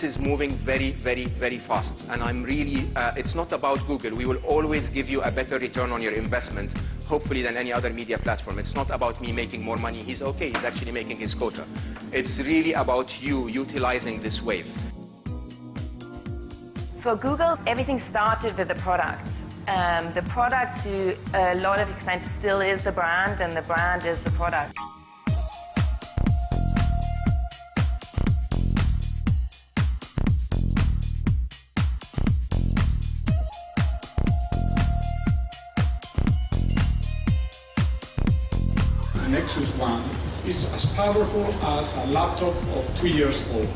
this is moving very, very, very fast. And I'm really, it's not about Google. We will always give you a better return on your investment, hopefully, than any other media platform. It's not about me making more money. He's okay. He's actually making his quota. It's really about you utilizing this wave. For Google, everything started with the product. The product, to a lot of extent, still is the brand, and the brand is the product. The Nexus One is as powerful as a laptop of 2 years old.